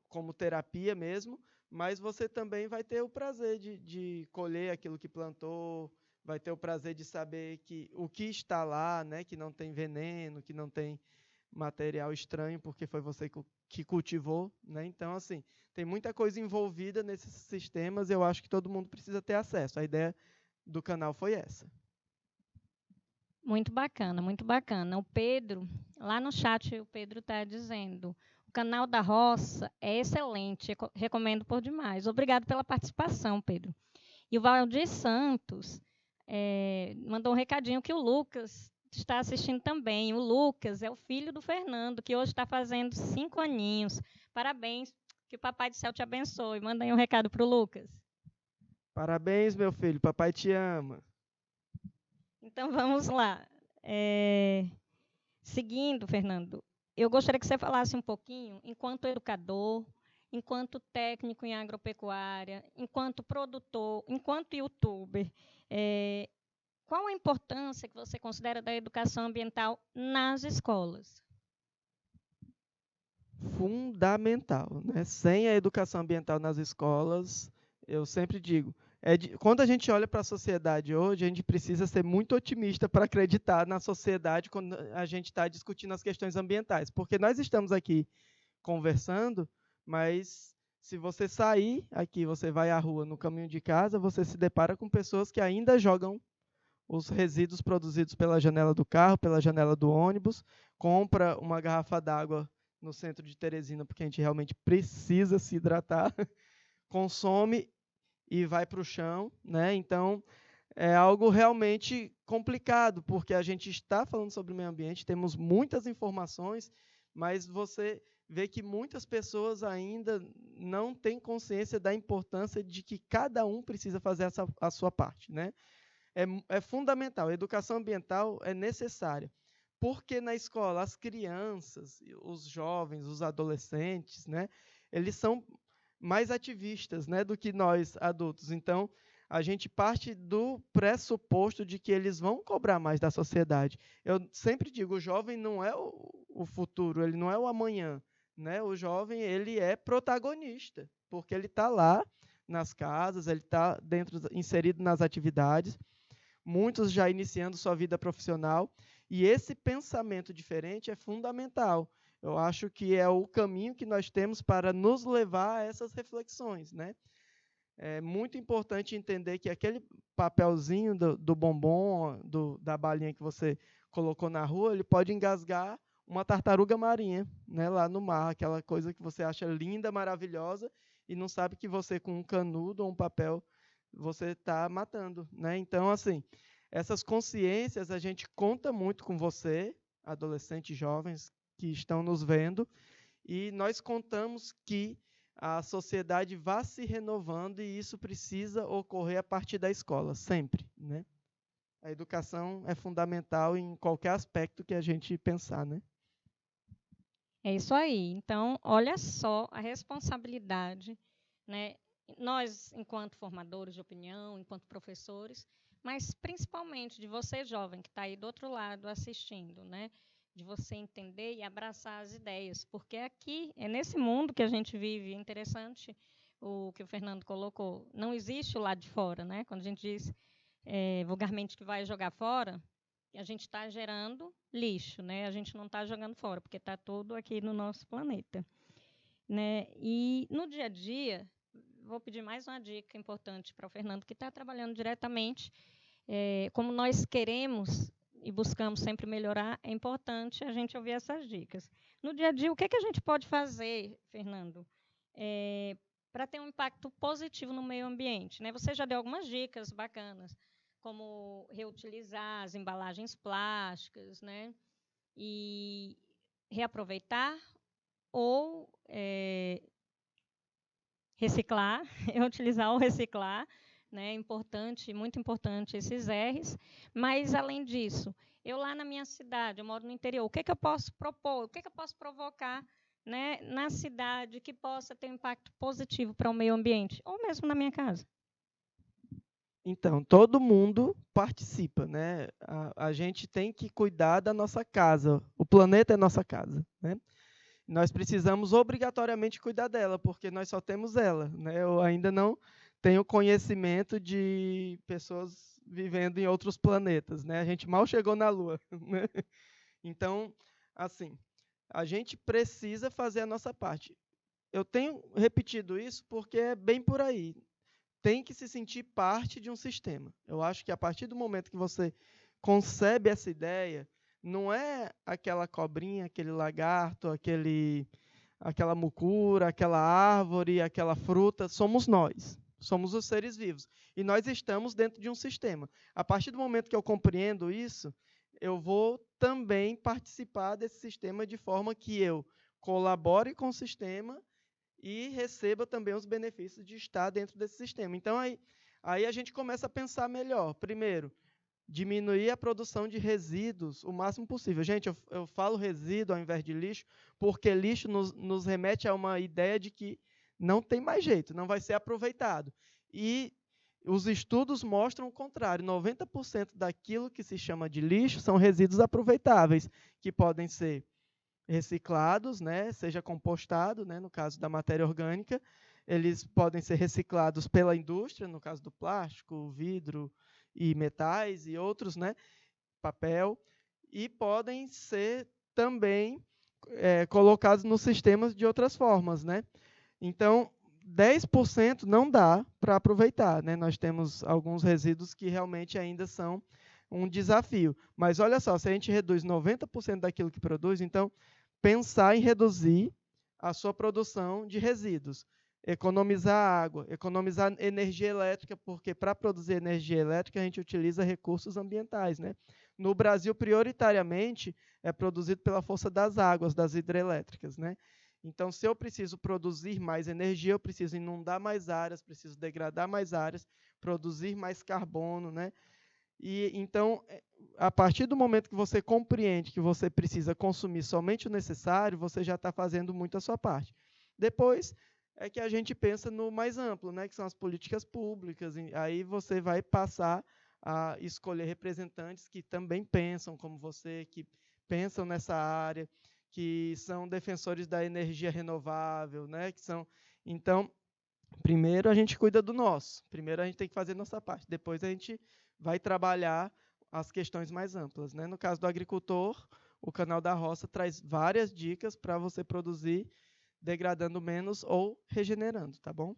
como terapia mesmo, mas você também vai ter o prazer de colher aquilo que plantou, vai ter o prazer de saber que o que está lá, né, que não tem veneno, que não tem material estranho, porque foi você que cultivou, né? Então, assim, tem muita coisa envolvida nesses sistemas, e eu acho que todo mundo precisa ter acesso. A ideia do canal foi essa. Muito bacana, muito bacana. O Pedro, lá no chat, o Pedro está dizendo: o canal da Roça é excelente, recomendo por demais. Obrigado pela participação, Pedro. E o Valdir Santos mandou um recadinho que o Lucas está assistindo também. O Lucas é o filho do Fernando, que hoje está fazendo 5 aninhos. Parabéns, que o Papai do Céu te abençoe. Manda aí um recado para o Lucas. Parabéns, meu filho, papai te ama. Então, vamos lá. Seguindo, Fernando, eu gostaria que você falasse um pouquinho, enquanto educador, enquanto técnico em agropecuária, enquanto produtor, enquanto youtuber, qual a importância que você considera da educação ambiental nas escolas? Fundamental, né? Sem a educação ambiental nas escolas, eu sempre digo, quando a gente olha para a sociedade hoje, a gente precisa ser muito otimista para acreditar na sociedade quando a gente está discutindo as questões ambientais, porque nós estamos aqui conversando, mas se você sair aqui, você vai à rua no caminho de casa, você se depara com pessoas que ainda jogam os resíduos produzidos pela janela do carro, pela janela do ônibus, compra uma garrafa d'água no centro de Teresina, porque a gente realmente precisa se hidratar, consome e vai para o chão, né? Então, é algo realmente complicado, porque a gente está falando sobre o meio ambiente, temos muitas informações, mas você vê que muitas pessoas ainda não têm consciência da importância de que cada um precisa fazer a sua parte, né? É fundamental, a educação ambiental é necessária, porque na escola as crianças, os jovens, os adolescentes, né, eles são mais ativistas, né, do que nós adultos. Então, a gente parte do pressuposto de que eles vão cobrar mais da sociedade. Eu sempre digo, o jovem não é o futuro, ele não é o amanhã, né? O jovem, ele é protagonista, porque ele está lá nas casas, ele está inserido nas atividades, muitos já iniciando sua vida profissional, e esse pensamento diferente é fundamental. Eu acho que é o caminho que nós temos para nos levar a essas reflexões, né? É muito importante entender que aquele papelzinho do bombom, da balinha que você colocou na rua, ele pode engasgar uma tartaruga marinha, né, lá no mar, aquela coisa que você acha linda, maravilhosa, e não sabe que você, com um canudo ou um papel, você está matando, né? Então, assim, essas consciências, a gente conta muito com você, adolescentes jovens que estão nos vendo, e nós contamos que a sociedade vá se renovando, e isso precisa ocorrer a partir da escola, sempre, né? A educação é fundamental em qualquer aspecto que a gente pensar, né? É isso aí. Então, olha só a responsabilidade, né? Nós, enquanto formadores de opinião, enquanto professores, mas principalmente de você, jovem, que está aí do outro lado assistindo, né? De você entender e abraçar as ideias, porque aqui, é nesse mundo que a gente vive. É interessante o que o Fernando colocou. Não existe o lado de fora, né? Quando a gente diz vulgarmente que vai jogar fora, a gente está gerando lixo, né? A gente não está jogando fora, porque está tudo aqui no nosso planeta, né? E no dia a dia, vou pedir mais uma dica importante para o Fernando, que está trabalhando diretamente, como nós queremos e buscamos sempre melhorar, é importante a gente ouvir essas dicas. No dia a dia, o que a gente pode fazer, Fernando, para ter um impacto positivo no meio ambiente, né? Você já deu algumas dicas bacanas, como reutilizar as embalagens plásticas, né? E reaproveitar ou reciclar, reutilizar ou reciclar, né? Importante, muito importante esses R's. Mas, além disso, eu lá na minha cidade, eu moro no interior, o que eu posso propor, o que eu posso provocar, né, na cidade que possa ter um impacto positivo para o meio ambiente, ou mesmo na minha casa? Então, todo mundo participa, né? A gente tem que cuidar da nossa casa. O planeta é nossa casa, né? Nós precisamos obrigatoriamente cuidar dela, porque nós só temos ela, né? Eu ainda não tenho conhecimento de pessoas vivendo em outros planetas, né? A gente mal chegou na Lua, né? Então, assim, a gente precisa fazer a nossa parte. Eu tenho repetido isso porque é bem por aí. Tem que se sentir parte de um sistema. Eu acho que a partir do momento que você concebe essa ideia, não é aquela cobrinha, aquele lagarto, aquela mucura, aquela árvore, aquela fruta, somos nós. Somos os seres vivos. E nós estamos dentro de um sistema. A partir do momento que eu compreendo isso, eu vou também participar desse sistema de forma que eu colabore com o sistema e receba também os benefícios de estar dentro desse sistema. Então, aí a gente começa a pensar melhor. Primeiro, diminuir a produção de resíduos o máximo possível. Gente, eu falo resíduo ao invés de lixo, porque lixo nos remete a uma ideia de que não tem mais jeito, não vai ser aproveitado. E os estudos mostram o contrário. 90% daquilo que se chama de lixo são resíduos aproveitáveis, que podem ser reciclados, né, seja compostado, né, no caso da matéria orgânica, eles podem ser reciclados pela indústria, no caso do plástico, vidro e metais e outros, né, papel, e podem ser também colocados nos sistemas de outras formas, né? Então, 10% não dá para aproveitar, né? Nós temos alguns resíduos que realmente ainda são um desafio. Mas olha só, se a gente reduz 90% daquilo que produz, então pensar em reduzir a sua produção de resíduos, economizar água, economizar energia elétrica, porque para produzir energia elétrica a gente utiliza recursos ambientais, né? No Brasil, prioritariamente, é produzido pela força das águas, das hidrelétricas, né? Então, se eu preciso produzir mais energia, eu preciso inundar mais áreas, preciso degradar mais áreas, produzir mais carbono, né? E então, a partir do momento que você compreende que você precisa consumir somente o necessário, você já está fazendo muito a sua parte. Depois é que a gente pensa no mais amplo, né, que são as políticas públicas. Aí você vai passar a escolher representantes que também pensam como você, que pensam nessa área, que são defensores da energia renovável, né, que são... Então, primeiro a gente cuida do nosso, primeiro a gente tem que fazer nossa parte, depois a gente vai trabalhar as questões mais amplas, né? No caso do agricultor, o Canal da Roça traz várias dicas para você produzir degradando menos ou regenerando, tá bom?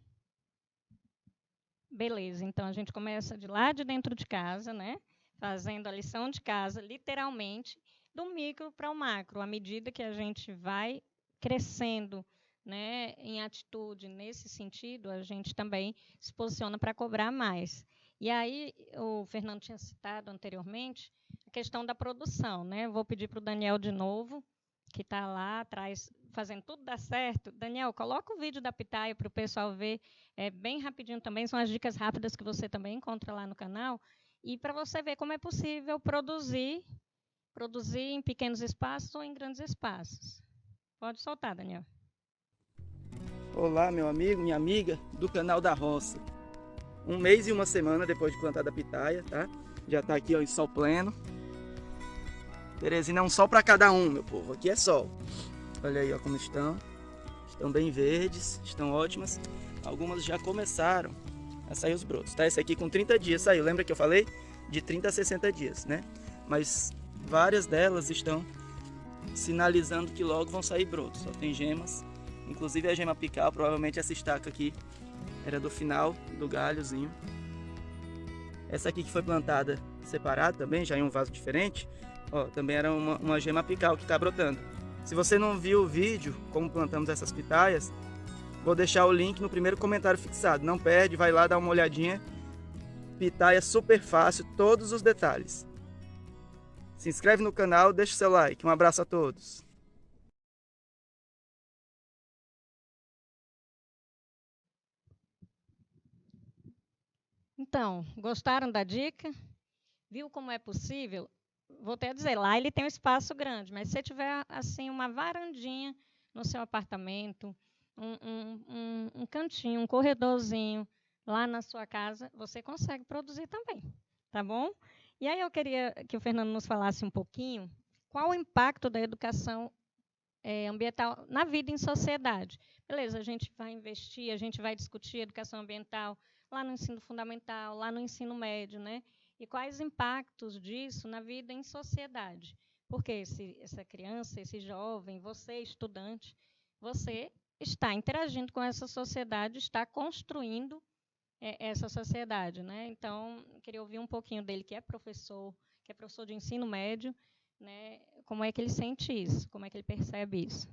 Beleza, então a gente começa de lá de dentro de casa, né? Fazendo a lição de casa, literalmente, do micro para o macro, à medida que a gente vai crescendo, né, em atitude nesse sentido, a gente também se posiciona para cobrar mais. E aí, o Fernando tinha citado anteriormente a questão da produção, né? Vou pedir para o Daniel de novo, que está lá atrás, fazendo tudo dar certo. Daniel, coloca o vídeo da pitaia para o pessoal ver, bem rapidinho também, são as dicas rápidas que você também encontra lá no canal, e para você ver como é possível produzir em pequenos espaços ou em grandes espaços. Pode soltar, Daniel. Olá, meu amigo, minha amiga do Canal da Roça. 1 mês e 1 semana depois de plantar a pitaia, tá? Já tá aqui, ó, em sol pleno. Teresina é um sol para cada um, meu povo. Aqui é sol. Olha aí, ó, como estão. Estão bem verdes, estão ótimas. Algumas já começaram a sair os brotos, tá? Esse aqui com 30 dias saiu. Lembra que eu falei? De 30 a 60 dias, né? Mas várias delas estão sinalizando que logo vão sair brotos. Só tem gemas. Inclusive a gema apical, provavelmente essa estaca aqui era do final do galhozinho. Essa aqui que foi plantada separado também, já em um vaso diferente, ó, também era uma gema apical que está brotando. Se você não viu o vídeo, como plantamos essas pitaias, vou deixar o link no primeiro comentário fixado. Não perde, vai lá dar uma olhadinha. Pitaia super fácil, todos os detalhes. Se inscreve no canal, deixa o seu like. Um abraço a todos. Então, gostaram da dica? Viu como é possível? Vou até dizer, lá ele tem um espaço grande, mas se você tiver assim uma varandinha no seu apartamento, um cantinho, um corredorzinho lá na sua casa, você consegue produzir também, tá bom? E aí eu queria que o Fernando nos falasse um pouquinho qual o impacto da educação ambiental na vida em sociedade. Beleza, a gente vai investir, a gente vai discutir educação ambiental lá no ensino fundamental, lá no ensino médio, né? E quais impactos disso na vida em sociedade. Porque essa criança, esse jovem, você, estudante, você está interagindo com essa sociedade, está construindo essa sociedade, né? Então, eu queria ouvir um pouquinho dele, que é professor de ensino médio, né? Como é que ele sente isso? Como é que ele percebe isso?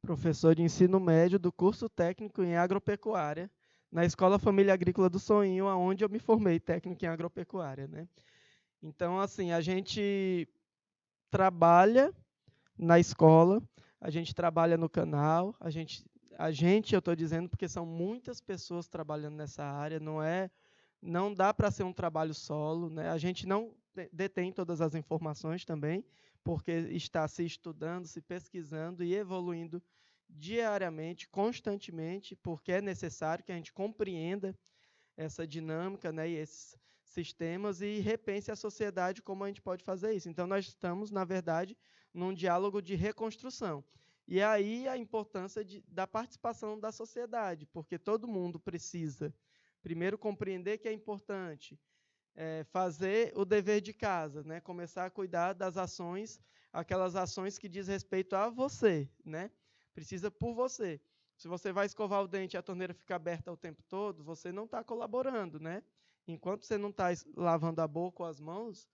Professor de ensino médio do curso técnico em agropecuária, na Escola Família Agrícola do Soinho, onde eu me formei técnico em agropecuária, né? Então, assim, a gente trabalha na escola, a gente trabalha no canal, eu estou dizendo porque são muitas pessoas trabalhando nessa área, não dá para ser um trabalho solo, né? A gente não detém todas as informações também, porque está se estudando, se pesquisando e evoluindo diariamente, constantemente, porque é necessário que a gente compreenda essa dinâmica, né, e esses sistemas e repense a sociedade como a gente pode fazer isso. Então, nós estamos, na verdade, num diálogo de reconstrução. E aí a importância da participação da sociedade, porque todo mundo precisa, primeiro, compreender que é importante fazer o dever de casa, né, começar a cuidar das ações, aquelas ações que diz respeito a você, né? Precisa por você. Se você vai escovar o dente e a torneira fica aberta o tempo todo, você não está colaborando, né? Enquanto você não está lavando a boca ou as mãos,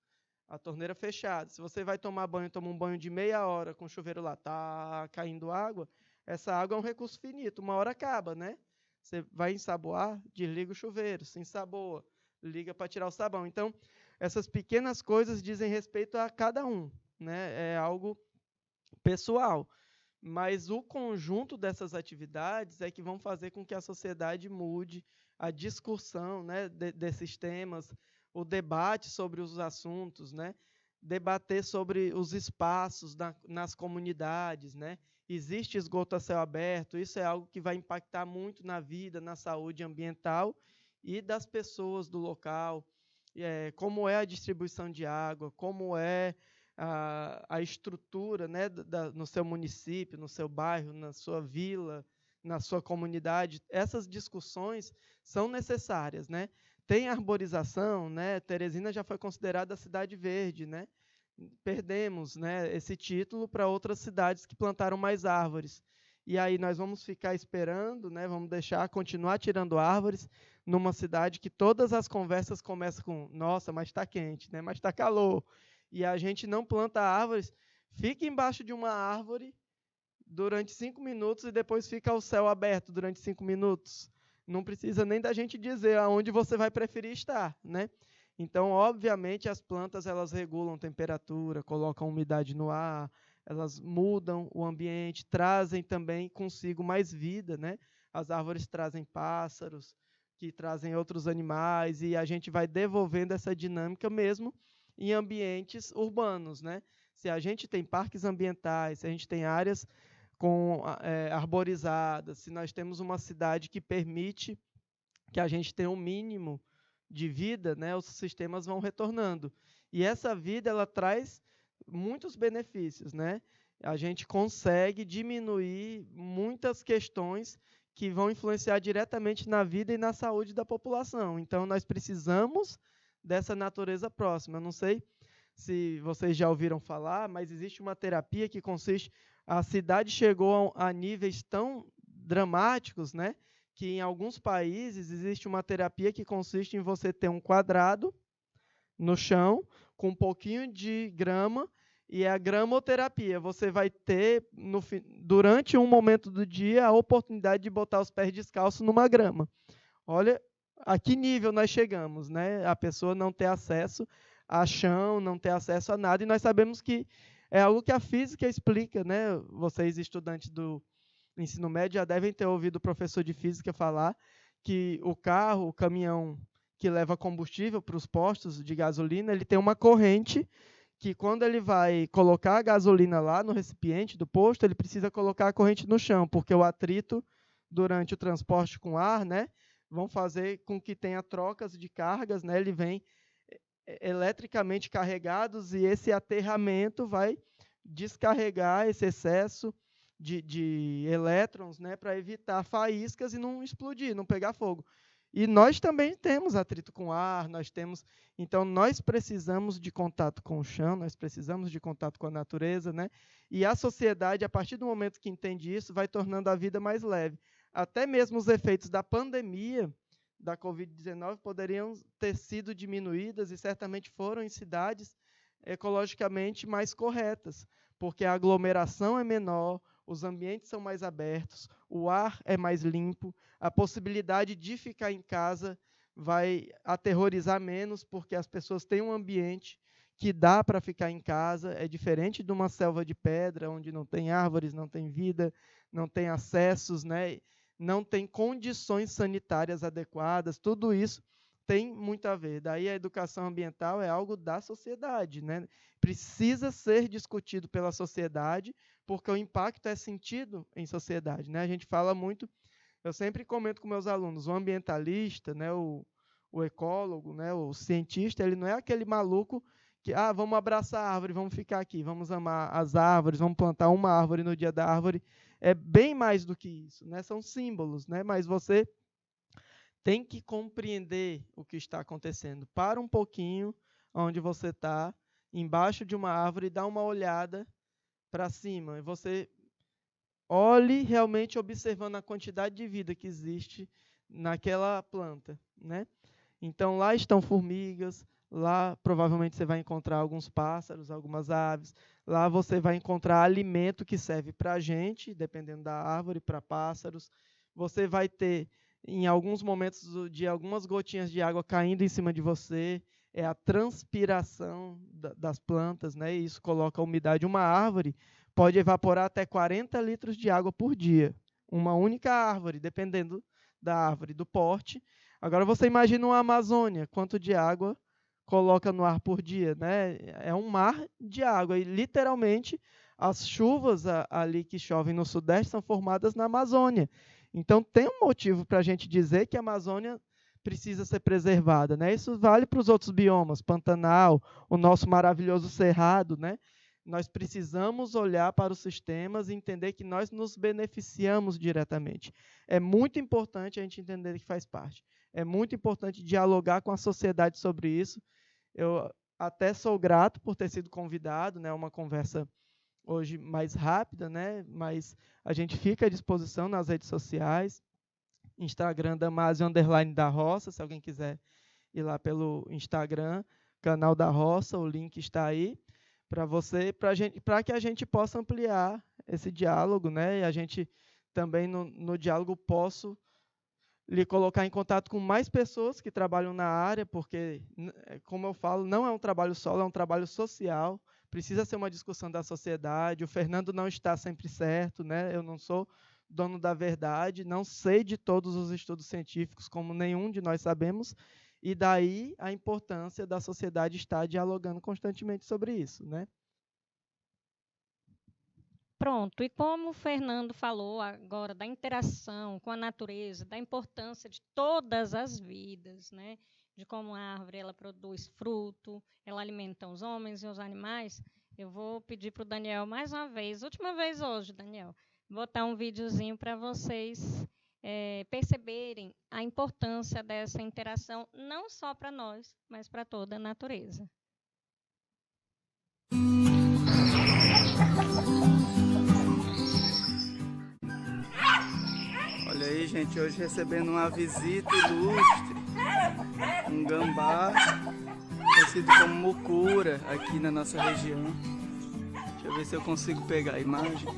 a torneira fechada. Se você vai tomar banho, toma um banho de meia hora com o chuveiro lá, tá caindo água, essa água é um recurso finito, uma hora acaba, né? Você vai ensaboar, desliga o chuveiro, se ensaboa, liga para tirar o sabão. Então, essas pequenas coisas dizem respeito a cada um, né? É algo pessoal. Mas o conjunto dessas atividades é que vão fazer com que a sociedade mude, a discussão, né, desses temas, o debate sobre os assuntos, né, debater sobre os espaços nas comunidades. Né. Existe esgoto a céu aberto, isso é algo que vai impactar muito na vida, na saúde ambiental e das pessoas do local, como é a distribuição de água, como é a estrutura, né, no seu município, no seu bairro, na sua vila, na sua comunidade. Essas discussões são necessárias, né? Tem arborização, né? Teresina já foi considerada a cidade verde, né? Perdemos, né, esse título para outras cidades que plantaram mais árvores. E aí nós vamos ficar esperando, né, vamos continuar tirando árvores numa cidade que todas as conversas começam com nossa, mas está quente, né? Mas está calor. E a gente não planta árvores, fica embaixo de uma árvore durante 5 minutos e depois fica ao céu aberto durante 5 minutos. Não precisa nem da gente dizer aonde você vai preferir estar, né? Então, obviamente, as plantas elas regulam temperatura, colocam umidade no ar, elas mudam o ambiente, trazem também consigo mais vida, né? As árvores trazem pássaros, que trazem outros animais, e a gente vai devolvendo essa dinâmica mesmo em ambientes urbanos, né? Se a gente tem parques ambientais, se a gente tem áreas arborizadas, se nós temos uma cidade que permite que a gente tenha um mínimo de vida, né, os sistemas vão retornando. E essa vida ela traz muitos benefícios, né? A gente consegue diminuir muitas questões que vão influenciar diretamente na vida e na saúde da população. Então, nós precisamos dessa natureza próxima. Eu não sei se vocês já ouviram falar, mas existe uma terapia que consiste... A cidade chegou a níveis tão dramáticos, né, que em alguns países existe uma terapia que consiste em você ter um quadrado no chão, com um pouquinho de grama, e é a gramoterapia. Você vai ter, durante um momento do dia, a oportunidade de botar os pés descalços numa grama. Olha a que nível nós chegamos, né? A pessoa não ter acesso a chão, não ter acesso a nada, e nós sabemos que é algo que a física explica, né? Vocês, estudantes do ensino médio, já devem ter ouvido o professor de física falar que o carro, o caminhão que leva combustível para os postos de gasolina, ele tem uma corrente que, quando ele vai colocar a gasolina lá no recipiente do posto, ele precisa colocar a corrente no chão, porque o atrito durante o transporte com ar, né, vão fazer com que tenha trocas de cargas, né, ele vem eletricamente carregados, e esse aterramento vai descarregar esse excesso de elétrons, né, para evitar faíscas e não explodir, não pegar fogo. E nós também temos atrito com ar, então nós precisamos de contato com o chão, nós precisamos de contato com a natureza, né? E a sociedade, a partir do momento que entende isso, vai tornando a vida mais leve. Até mesmo os efeitos da pandemia da Covid-19 poderiam ter sido diminuídas, e certamente foram, em cidades ecologicamente mais corretas, porque a aglomeração é menor, os ambientes são mais abertos, o ar é mais limpo, a possibilidade de ficar em casa vai aterrorizar menos, porque as pessoas têm um ambiente que dá para ficar em casa, é diferente de uma selva de pedra, onde não tem árvores, não tem vida, não tem acessos, né? Não tem condições sanitárias adequadas, tudo isso tem muito a ver. Daí a educação ambiental é algo da sociedade, né? Precisa ser discutido pela sociedade, porque o impacto é sentido em sociedade, né? A gente fala muito, eu sempre comento com meus alunos, o ambientalista, né, o ecólogo, né, o cientista, ele não é aquele maluco que, vamos abraçar a árvore, vamos ficar aqui, vamos amar as árvores, vamos plantar uma árvore no dia da árvore. É bem mais do que isso, né? São símbolos, né? Mas você tem que compreender o que está acontecendo. Para um pouquinho onde você está, embaixo de uma árvore, e dá uma olhada para cima. E você olhe realmente observando a quantidade de vida que existe naquela planta, né? Então, lá estão formigas, lá provavelmente você vai encontrar alguns pássaros, algumas aves. Lá você vai encontrar alimento que serve para a gente, dependendo da árvore, para pássaros. Você vai ter, em alguns momentos do dia, algumas gotinhas de água caindo em cima de você. É a transpiração das plantas, né? E isso coloca a umidade. Uma árvore pode evaporar até 40 litros de água por dia. Uma única árvore, dependendo da árvore, do porte. Agora você imagina uma Amazônia, quanto de água coloca no ar por dia, né? É um mar de água, e literalmente as chuvas ali que chovem no Sudeste são formadas na Amazônia. Então tem um motivo para a gente dizer que a Amazônia precisa ser preservada, né? Isso vale para os outros biomas, Pantanal, o nosso maravilhoso Cerrado, né? Nós precisamos olhar para os sistemas e entender que nós nos beneficiamos diretamente. É muito importante a gente entender que faz parte. É muito importante dialogar com a sociedade sobre isso. Eu até sou grato por ter sido convidado, né? Uma conversa hoje mais rápida, né? Mas a gente fica à disposição nas redes sociais. Instagram Damásio_da Roça, se alguém quiser ir lá pelo Instagram, canal da Roça, o link está aí para que a gente possa ampliar esse diálogo, né? E a gente também no diálogo posso lhe colocar em contato com mais pessoas que trabalham na área, porque, como eu falo, não é um trabalho solo, é um trabalho social, precisa ser uma discussão da sociedade. O Fernando não está sempre certo, né? Eu não sou dono da verdade, não sei de todos os estudos científicos, como nenhum de nós sabemos, e daí a importância da sociedade estar dialogando constantemente sobre isso, né? Pronto, e como o Fernando falou agora da interação com a natureza, da importância de todas as vidas, né? De como a árvore ela produz fruto, ela alimenta os homens e os animais, eu vou pedir para o Daniel mais uma vez, última vez hoje, Daniel, botar um videozinho para vocês perceberem a importância dessa interação, não só para nós, mas para toda a natureza. Olha aí, gente, hoje recebendo uma visita ilustre, um gambá conhecido como mucura aqui na nossa região. Deixa eu ver se eu consigo pegar a imagem.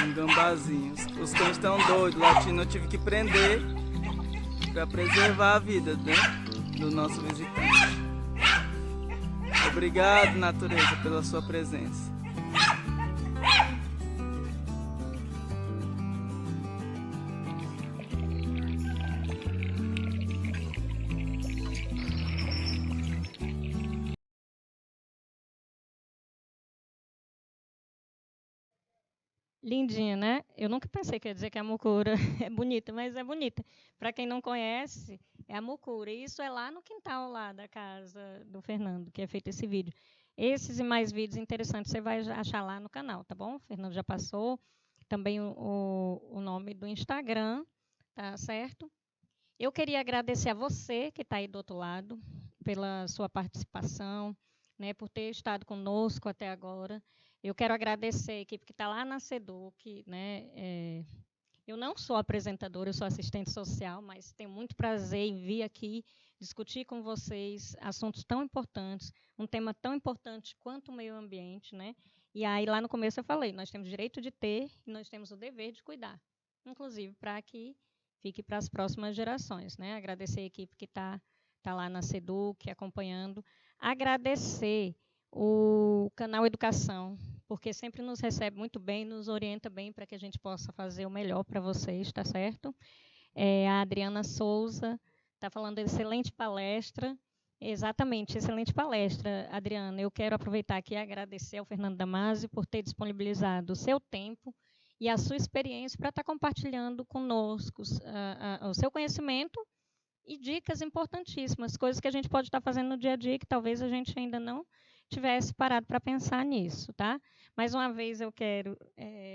Um gambazinho. Os cães estão doidos, latindo, eu tive que prender para preservar a vida, né, do nosso visitante. Obrigado, natureza, pela sua presença. Lindinha, né? Eu nunca pensei que ia dizer que a mucura é bonita, mas é bonita. Para quem não conhece, é a mucura. E isso é lá no quintal lá da casa do Fernando, que é feito esse vídeo. Esses e mais vídeos interessantes você vai achar lá no canal, tá bom? O Fernando já passou. Também o nome do Instagram, tá certo? Eu queria agradecer a você que está aí do outro lado, pela sua participação, né, por ter estado conosco até agora. Eu quero agradecer a equipe que está lá na SEDUC, né? Eu não sou apresentadora, eu sou assistente social, mas tenho muito prazer em vir aqui discutir com vocês assuntos tão importantes, um tema tão importante quanto o meio ambiente, né? E aí, lá no começo eu falei, nós temos o direito de ter e nós temos o dever de cuidar, inclusive para que fique para as próximas gerações, né? Agradecer a equipe que está lá na SEDUC acompanhando. Agradecer o canal Educação, porque sempre nos recebe muito bem, nos orienta bem para que a gente possa fazer o melhor para vocês, tá certo? A Adriana Souza está falando de excelente palestra. Exatamente, excelente palestra, Adriana. Eu quero aproveitar aqui e agradecer ao Fernando Damasio por ter disponibilizado o seu tempo e a sua experiência para estar compartilhando conosco o seu conhecimento e dicas importantíssimas, coisas que a gente pode estar fazendo no dia a dia que talvez a gente ainda não tivesse parado para pensar nisso, tá? Mais uma vez eu quero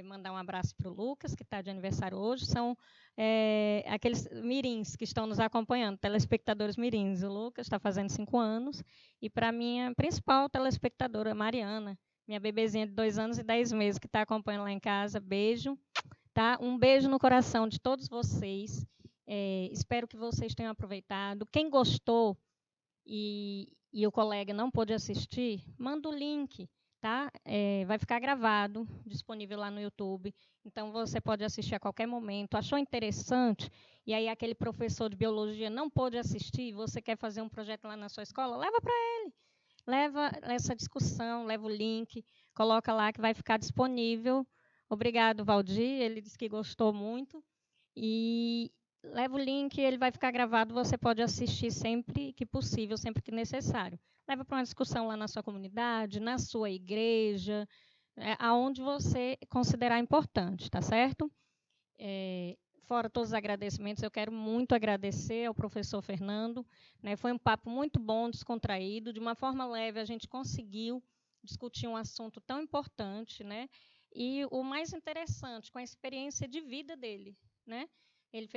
mandar um abraço para o Lucas, que está de aniversário hoje. São aqueles mirins que estão nos acompanhando, telespectadores mirins. O Lucas está fazendo 5 anos. E para a minha principal telespectadora, Mariana, minha bebezinha de 2 anos e 10 meses, que está acompanhando lá em casa. Beijo. Tá? Um beijo no coração de todos vocês. Espero que vocês tenham aproveitado. Quem gostou e o colega não pôde assistir, manda o link, tá? Vai ficar gravado, disponível lá no YouTube. Então, você pode assistir a qualquer momento. Achou interessante? E aí, aquele professor de biologia não pôde assistir, você quer fazer um projeto lá na sua escola? Leva para ele. Leva essa discussão, leva o link, coloca lá que vai ficar disponível. Obrigado, Valdir. Ele disse que gostou muito. E leva o link, ele vai ficar gravado, você pode assistir sempre que possível, sempre que necessário. Leva para uma discussão lá na sua comunidade, na sua igreja, aonde você considerar importante, tá certo? Fora todos os agradecimentos, eu quero muito agradecer ao professor Fernando, né? Foi um papo muito bom, descontraído, de uma forma leve a gente conseguiu discutir um assunto tão importante, né? E o mais interessante, com a experiência de vida dele, né? Ele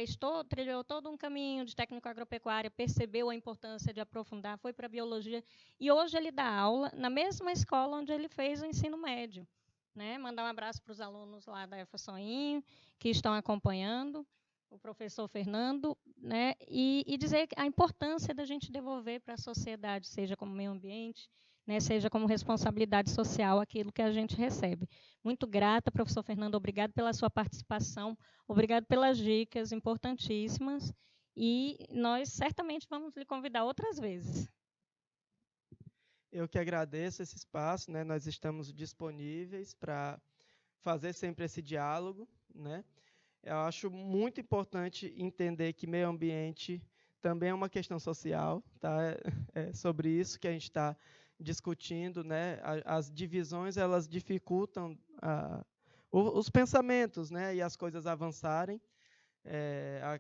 trilhou todo um caminho de técnico agropecuária, percebeu a importância de aprofundar, foi para a biologia, e hoje ele dá aula na mesma escola onde ele fez o ensino médio. Né? Mandar um abraço para os alunos lá da EFA-Soinho, que estão acompanhando, o professor Fernando, né? E dizer a importância da gente devolver para a sociedade, seja como meio ambiente, né? Seja como responsabilidade social, aquilo que a gente recebe. Muito grata, professor Fernando, obrigado pela sua participação, obrigado pelas dicas importantíssimas, e nós certamente vamos lhe convidar outras vezes. Eu que agradeço esse espaço, né? Nós estamos disponíveis para fazer sempre esse diálogo, né? Eu acho muito importante entender que meio ambiente também é uma questão social, tá? É sobre isso que a gente está discutindo, né? As divisões, elas dificultam os pensamentos, né? E as coisas avançarem. A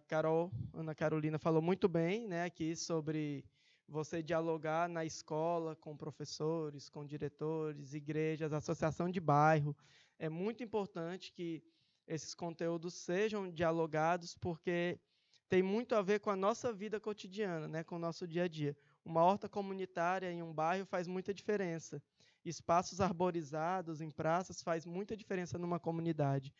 Ana Carolina falou muito bem, né? Aqui sobre você dialogar na escola com professores, com diretores, igrejas, associação de bairro. É muito importante que esses conteúdos sejam dialogados, porque tem muito a ver com a nossa vida cotidiana, né, com o nosso dia a dia. Uma horta comunitária em um bairro faz muita diferença. Espaços arborizados em praças faz muita diferença numa comunidade.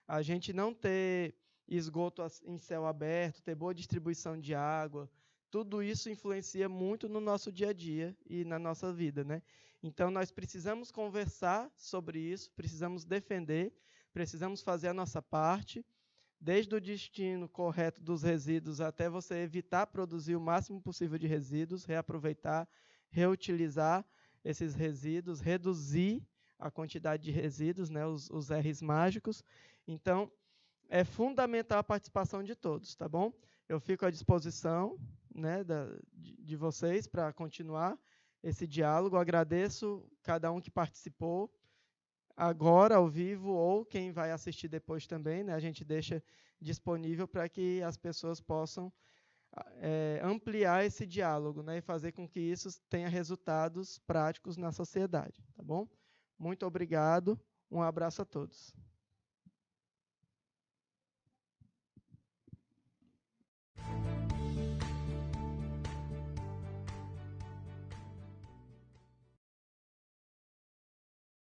A gente não ter esgoto em céu aberto, ter boa distribuição de água, tudo isso influencia muito no nosso dia a dia e na nossa vida, né? Então, nós precisamos conversar sobre isso, precisamos defender, precisamos fazer a nossa parte, desde o destino correto dos resíduos até você evitar produzir o máximo possível de resíduos, reaproveitar, reutilizar esses resíduos, reduzir a quantidade de resíduos, né, os R's mágicos. Então, é fundamental a participação de todos, tá bom? Eu fico à disposição, né, de vocês para continuar esse diálogo. Agradeço cada um que participou agora, ao vivo, ou quem vai assistir depois também, né? A gente deixa disponível para que as pessoas possam ampliar esse diálogo, né? E fazer com que isso tenha resultados práticos na sociedade, tá bom? Muito obrigado, um abraço a todos.